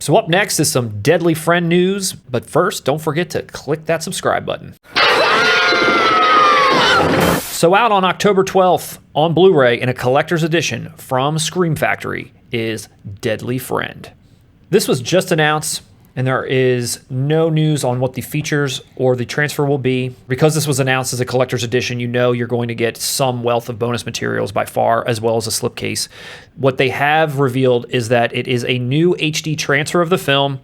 So up next is some Deadly Friend news, but first, don't forget to click that subscribe button. So out on October 12th on Blu-ray in a collector's edition from Scream Factory is Deadly Friend. This was just announced, and there is no news on what the features or the transfer will be. Because this was announced as a collector's edition, you know you're going to get some wealth of bonus materials by far, as well as a slipcase. What they have revealed is that it is a new HD transfer of the film,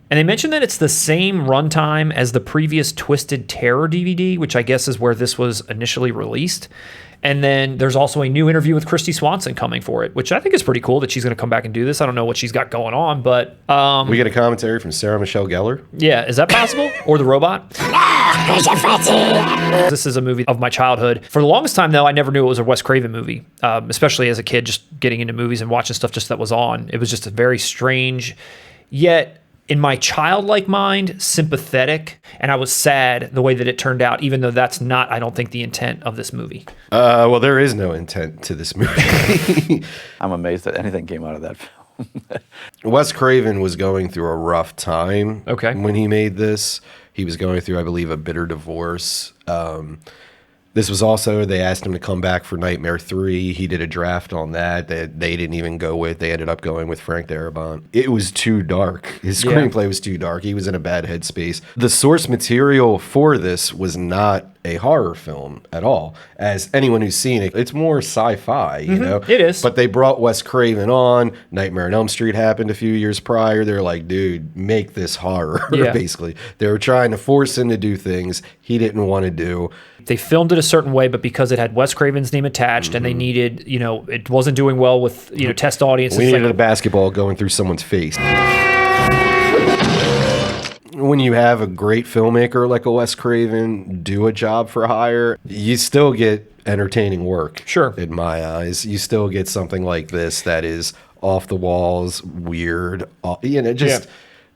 and they mentioned that it's the same runtime as the previous Twisted Terror DVD, which I guess is where this was initially released. And then there's also a new interview with Kristy Swanson coming for it, which I think is pretty cool that she's going to come back and do this. I don't know what she's got going on, but... we get a commentary from Sarah Michelle Gellar. Yeah, is that possible? Or the robot? This is a movie of my childhood. For the longest time, though, I never knew it was a Wes Craven movie, especially as a kid, just getting into movies and watching stuff just that was on. It was just a very strange, yet... in my childlike mind, sympathetic, and I was sad the way that it turned out, even though that's not, I don't think, the intent of this movie. Well, there is no intent to this movie. I'm amazed that anything came out of that film. Wes Craven was going through a rough time when he made this. He was going through, I believe, a bitter divorce. This was also, they asked him to come back for Nightmare 3. He did a draft on that they didn't even go with. They ended up going with Frank Darabont. It was too dark. His screenplay was too dark. He was in a bad headspace. The source material for this was not a horror film at all. As anyone who's seen it, it's more sci-fi, you know? It is. But they brought Wes Craven on. Nightmare on Elm Street happened a few years prior. They're like, dude, make this horror, basically. They were trying to force him to do things he didn't want to do. They filmed it a certain way, but because it had Wes Craven's name attached and they needed, you know, it wasn't doing well with, you know, test audiences. We needed a basketball going through someone's face. When you have a great filmmaker like a Wes Craven do a job for hire, you still get entertaining work. Sure. In my eyes, you still get something like this that is off the walls, weird, you know, just...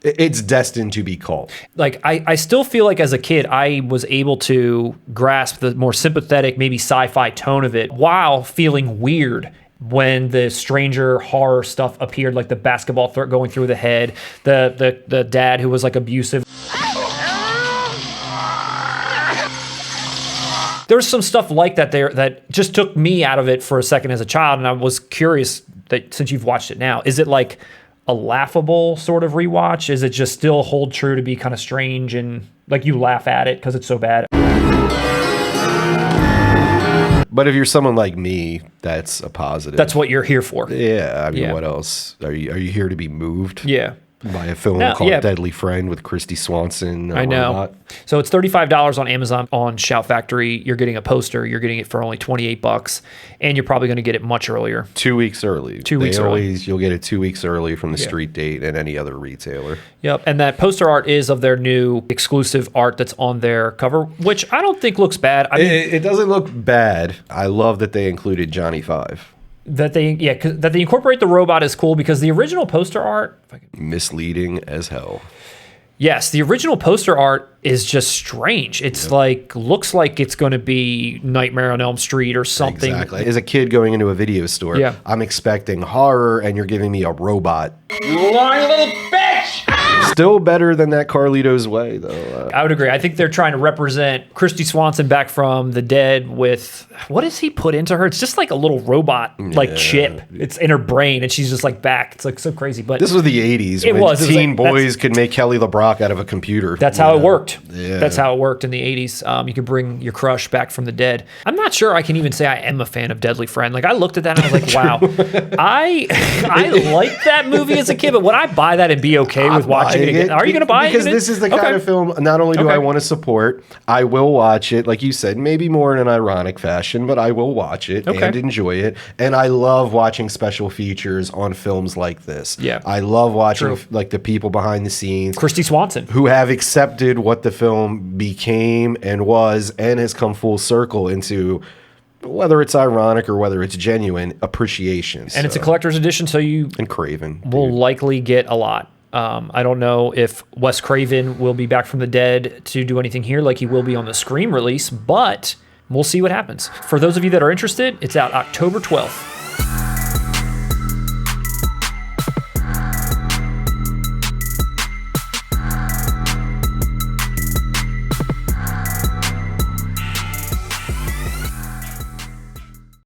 It's destined to be cult. Like, I still feel like as a kid, I was able to grasp the more sympathetic, maybe sci-fi tone of it while feeling weird when the stranger horror stuff appeared, like the basketball going through the head, the dad who was like abusive. There's some stuff like that there that just took me out of it for a second as a child, and I was curious that since you've watched it now, is it like a laughable sort of rewatch? Is it just still hold true to be kind of strange and like you laugh at it because it's so bad? But if you're someone like me, that's a positive. That's what you're here for. Yeah, I mean, what else? Are you here to be moved? Yeah. By a film called Deadly Friend with Kristy Swanson. I know. So it's $35 on Amazon on Shout Factory. You're getting a poster. You're getting it for only $28, and you're probably going to get it much earlier. 2 weeks early. 2 weeks early. You'll get it 2 weeks early from the street date and any other retailer. Yep, and that poster art is of their new exclusive art that's on their cover, which I don't think looks bad. I mean, it doesn't look bad. I love that they included Johnny Five. That they incorporate the robot is cool because the original poster art, misleading as hell. Yes, the original poster art is just strange. It's like looks like it's going to be Nightmare on Elm Street or something. Exactly. As a kid going into a video store, I'm expecting horror, and you're giving me a robot. You lying little bitch! Still better than that Carlito's Way, though. I would agree. I think they're trying to represent Kristy Swanson back from the dead with, what does he put into her? It's just like a little robot, like chip. It's in her brain, and she's just like back. It's like so crazy. But this was the 80s. It was. Teen boys could make Kelly LeBrock out of a computer. That's how it worked. Yeah. That's how it worked in the 80s. You could bring your crush back from the dead. I'm not sure I can even say I am a fan of Deadly Friend. Like, I looked at that and I was like, wow. I liked that movie as a kid, but would I buy that and be okay with watching it again? Are you going to buy it? Because this is the kind of film, not only do I want to support, I will watch it, like you said, maybe more in an ironic fashion, but I will watch it and enjoy it. And I love watching special features on films like this. Yeah. I love watching like the people behind the scenes. Kristy Swanson. Who have accepted what the film became and was and has come full circle into, whether it's ironic or whether it's genuine, appreciation. And it's a collector's edition, so you and Craven will likely get a lot. I don't know if Wes Craven will be back from the dead to do anything here like he will be on the Scream release, but we'll see what happens. For those of you that are interested, it's out October 12th.